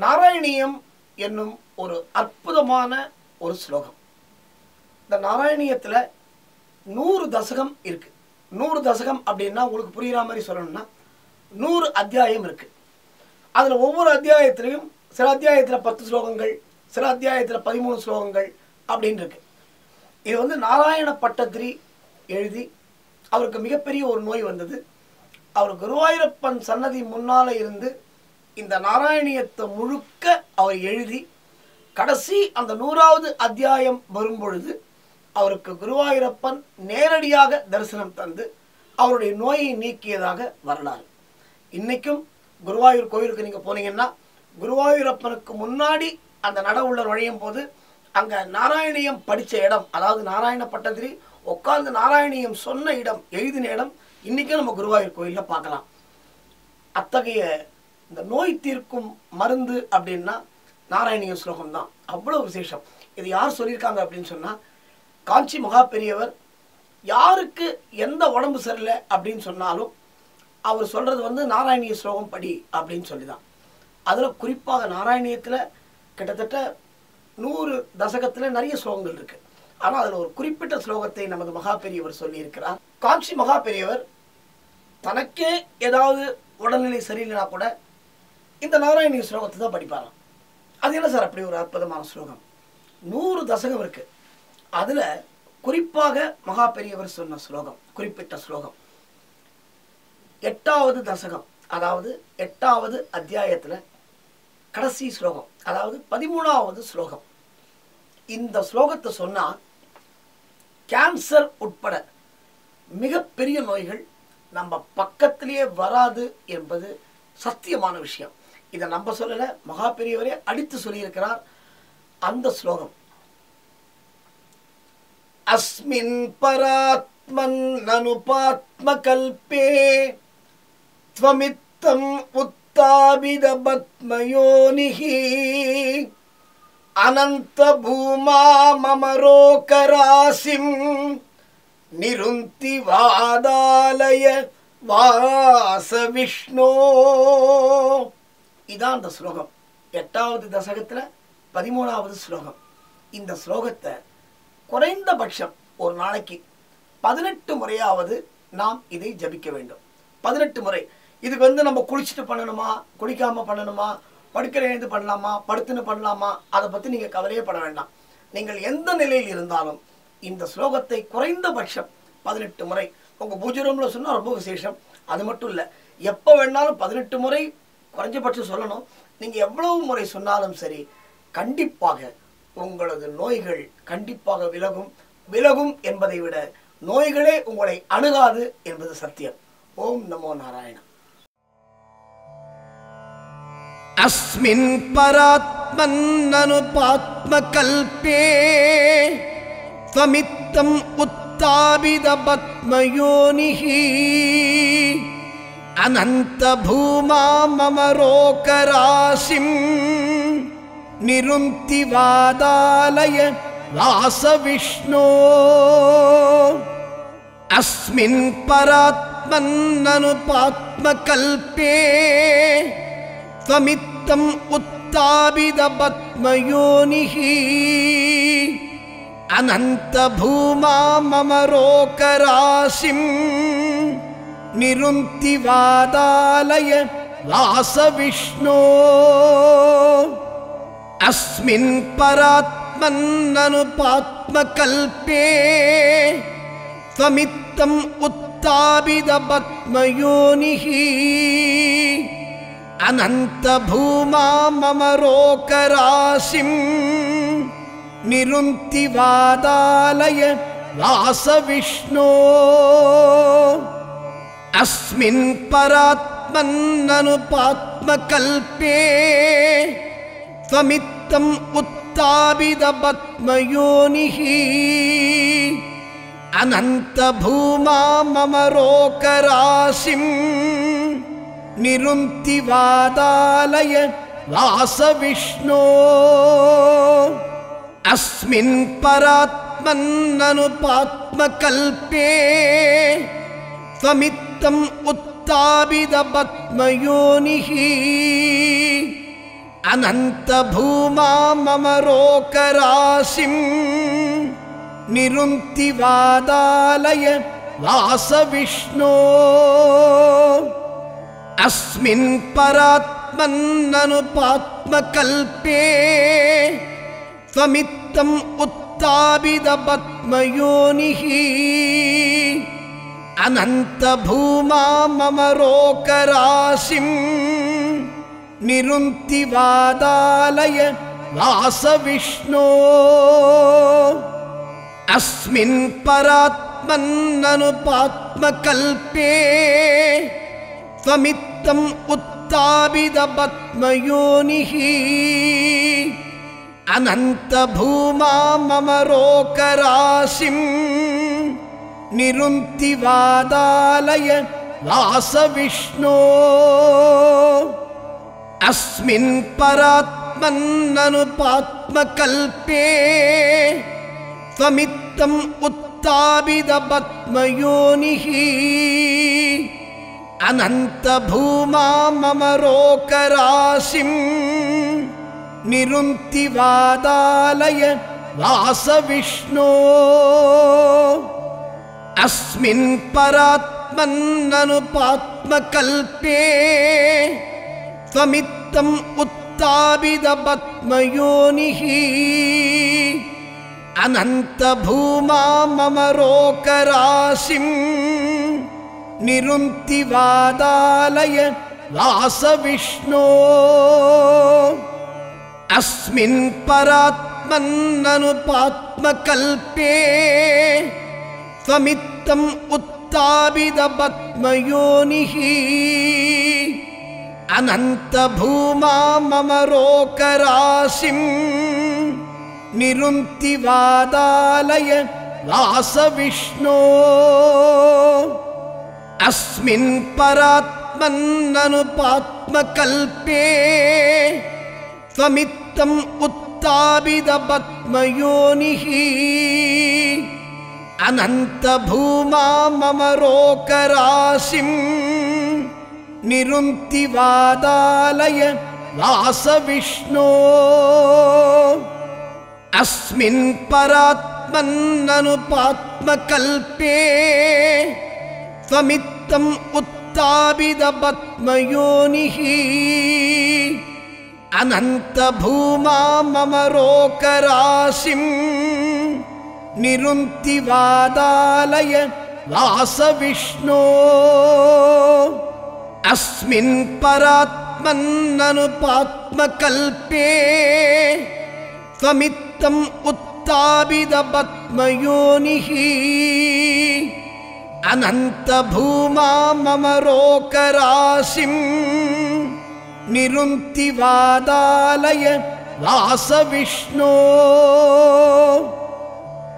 நாராயணியம் என்னும் ஒரு அற்புதமான ஒரு ஸ்லோகம். இந்த நாராயணியத்தில் 100 தசகம் இருக்கு. 100 தசகம் அப்படின்னா உங்களுக்கு புரிகிற மாதிரி சொல்லணும்னா 100 அத்தியாயம் இருக்கு. அதில் ஒவ்வொரு அத்தியாயத்திலையும் சில அத்தியாயத்தில் 10 ஸ்லோகங்கள், சில அத்தியாயத்தில் 13 ஸ்லோகங்கள் அப்படின்னு இருக்கு. இது வந்து நாராயண பட்டத்திரி எழுதி, அவருக்கு மிகப்பெரிய ஒரு நோய் வந்தது. அவர் குருவாயூரப்பன் சன்னதி முன்னால் இருந்து இந்த நாராயணியத்தை முழுக்க அவர் எழுதி கடைசி அந்த 100வது அத்தியாயம் வரும்பொழுது அவருக்கு குருவாயூரப்பன் நேரடியாக தரிசனம் தந்து அவருடைய நோயை நீக்கியதாக வரலாறு. இன்றைக்கும் குருவாயூர் கோயிலுக்கு நீங்கள் போனீங்கன்னா குருவாயூரப்பனுக்கு முன்னாடி அந்த நட உள்ள நுழையும் போது அங்கே நாராயணியம் படித்த இடம், அதாவது நாராயண பட்டத்திரி உட்கார்ந்து நாராயணியம் சொன்ன இடம், எழுதின இடம் இன்றைக்கும் நம்ம குருவாயூர் கோயிலில் பார்க்கலாம். அத்தகைய இந்த நோய் தீர்க்கும் மருந்து அப்படின்னா நாராயணிய ஸ்லோகம் தான். அவ்வளோ விசேஷம். இது யார் சொல்லியிருக்காங்க அப்படின்னு சொன்னால், காஞ்சி மகா பெரியவர் யாருக்கு எந்த உடம்பு சரியில்லை அப்படின்னு சொன்னாலும் அவர் சொல்கிறது வந்து நாராயணிய ஸ்லோகம் படி அப்படின்னு சொல்லி தான். அதில் குறிப்பாக நாராயணியத்தில் கிட்டத்தட்ட 100 தசகத்தில் நிறைய ஸ்லோகங்கள் இருக்குது. ஆனால் அதில் ஒரு குறிப்பிட்ட ஸ்லோகத்தை நமது மகா பெரியவர் சொல்லியிருக்கிறார். காஞ்சி மகா பெரியவர் தனக்கே ஏதாவது உடல்நிலை சரியில்லைனா கூட இந்த நாராயணிய ஸ்லோகத்தை தான் படிப்பாராம். அது என்ன சார் அப்படி ஒரு அற்புதமான ஸ்லோகம்? 100 தசகம் இருக்குது. அதில் குறிப்பாக மகா பெரியவர் சொன்ன ஸ்லோகம், குறிப்பிட்ட ஸ்லோகம் 8வது தசகம், அதாவது 8வது அத்தியாயத்தில் கடைசி ஸ்லோகம், அதாவது 13வது ஸ்லோகம். இந்த ஸ்லோகத்தை சொன்னால் கேன்சர் உட்பட மிகப்பெரிய நோய்கள் நம்ம பக்கத்திலேயே வராது என்பது சத்தியமான விஷயம். இதை நம்ம சொல்லலை, மகா பெரியவரே அடித்து சொல்லியிருக்கிறார். அந்த ஸ்லோகம் அஸ்மின் பராத்மன் அனுபாத்மகல்பே த்வமித்தம் உத்தாபித பத்மயோனிஹி அனந்த பூமா மமரோகராசிம் நிருந்தி வாதாலய வாச விஷ்ணோ. இதான் அந்த ஸ்லோகம். 8வது தசகத்தில் 13வது ஸ்லோகம். இந்த ஸ்லோகத்தை குறைந்தபட்சம் ஒரு நாளைக்கு 18 முறையாவது நாம் இதை ஜபிக்க வேண்டும். 18 முறை. இதுக்கு வந்து நம்ம குளிச்சுட்டு பண்ணணுமா, குளிக்காமல் பண்ணணுமா, படுக்கிற எழுந்து பண்ணலாமா, படுத்துன்னு பண்ணலாமா, அதை பற்றி நீங்கள் கவலையே பட வேண்டாம். நீங்கள் எந்த நிலையில் இருந்தாலும் இந்த ஸ்லோகத்தை குறைந்தபட்சம் 18 முறை உங்கள் பூஜை ரூமில் சொன்னால் ரொம்ப விசேஷம். அது மட்டும் இல்லை, எப்போ வேணாலும் 18 முறை குறைஞ்சபட்சம் சொல்லணும். நீங்கள் எவ்வளவு முறை சொன்னாலும் சரி, கண்டிப்பாக உங்களது நோய்கள் கண்டிப்பாக விலகும் என்பதை விட நோய்களே உங்களை அணுகாது என்பது சத்தியம். ஓம் நமோ நாராயண. அஸ்மின் பராத்மன் அனுபாத்மகல்பே த்வமித்தம் உத்தாபித பத்மயோனிஹி அனந்த பூமா மமரோகராசிம் நிருந்தி வாதாலய வாச விஷ்ணோ. அஸ்மின் பராத்மன் அனுபாத்மகல்பே த்வமித்தம் உத்தாபித பத்மயோனிஹி அனந்த பூமா மமரோகராசிம் நிருந்தி வாதாலய வாச விஷ்ணோ. அஸ்மின் பராத்மன் அனுபாத்மகல்பே த்வமித்தம் உத்தாபித பத்மயோனிஹி அனந்த பூமா மமரோகராசிம் நிருந்தி வாதாலய வாச விஷ்ணோ. அஸ்மின் பராத்மன் அனுபாத்மகல்பே த்வமித்தம் உத்தாபித பத்மயோனிஹி அனந்த பூமா மமரோகராசிம் நிருந்தி வாதாலய வாச விஷ்ணோ. அஸ்மின் பராத்மன் அனுபாத்மகல்பே த்வமித்தம் உத்தாபித பத்மயோனிஹி अनंत भूमा ममरोकराशिं निरुन्ति वादालय वास विष्णो अस्मिन् परात्मन्ननुपात्मकल्पे त्वमित्तम् उत्तापितपद्मयोनिः अनंत भूमा ममरोकराशिं निरुन्ति वादालय वास विष्णो अस्मिन् परात्मन्ननुपात्मकल्पे त्वमित्तम् उत्तापितपद्मयोनिः अनंत भूमा ममरोकराशिं निरुन्ति वादालय वास विष्णो अस्मिन् परात्मन्ननुपात्मकल्पे त्वमित्तम् उत्तापितपद्मयोनिः अनंत भूमा ममरोकराशिं निरुन्ति वादालय वास विष्णो अस्मिन् परात्मन्ननुपात्मकल्पे त्वमित्तम् उत्तापितपद्मयोनिः अनंत भूमा ममरोकराशिं निरुन्ति वादालय वास विष्णो अस्मिन् परात्मन्ननुपात्मकल्पे त्वमित्तम् उत्तापितपद्मयोनिः अनंत भूमा ममरोकराशिं निरुन्ति वादालय वास विष्णो अस्मिन् परात्मन्ननुपात्मकल्पे त्वमित्तम् उत्तापितपद्मयोनिः अनंत भूमा ममरोकराशिं निरुन्ति वादालय वास विष्णो अस्मिन् परात्मन्ननुपात्मकल्पे त्वमित्तम् उत्तापितपद्मयोनिः अनंत भूमा ममरोकराशिं निरुन्ति वादालय वास विष्णो अस्मिन् परात्मन्ननुपात्मकल्पे त्वमित्तम् उत्तापितपद्मयोनिः अनंत भूमा ममरोकराशिं निरुन्ति वादालय वास विष्णो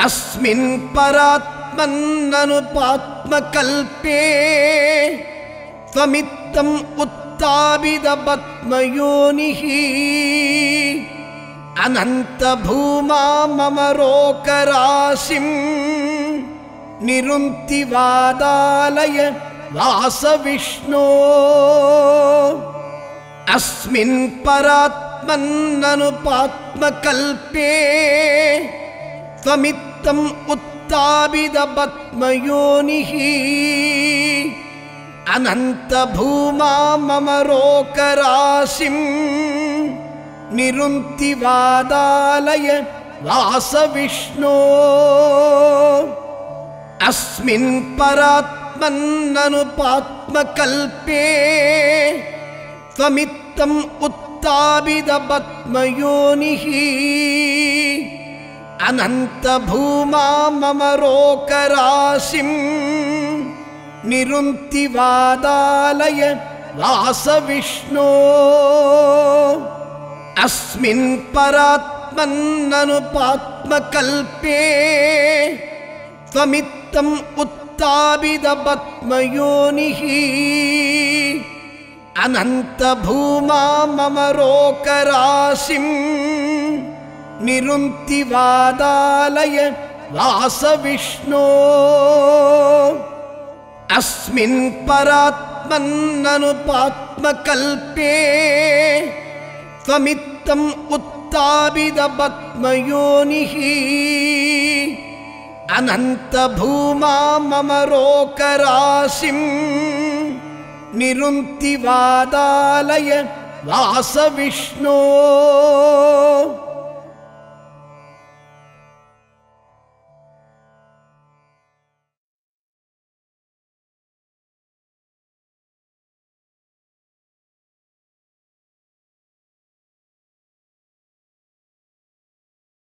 अस्मिन् परात्मन्ननुपात्मकल्पे त्वमित्तम् उत्तापितपद्मयोनिः अनंत भूमा ममरोकराशिं निरुन्ति वादालय वास विष्णो अस्मिन् परात्मन्ननुपात्मकल्पे त्वमित्तम् उत्तापितपद्मयोनिः अनंत भूमा ममरोकराशिं निरुन्ति वादालय वास विष्णो अस्मिन् परात्मन्ननुपात्मकल्पे त्वमित्तम् उत्तापितपद्मयोनिः अनंत भूमा ममरोकराशिं निरुन्ति वादालय वास विष्णो अस्मिन् परात्मन्ननुपात्मकल्पे त्वमित्तम् उत्तापितपद्मयोनिः अनंत भूमा ममरोकराशिं निरुन्ति वादालय वास विष्णो अस्मिन् परात्मन्ननुपात्मकल्पे त्वमित्तम् उत्तापितपद्मयोनिः अनन्तभूमामरोकराशिं निरुन्ति वादालय वासविष्णो।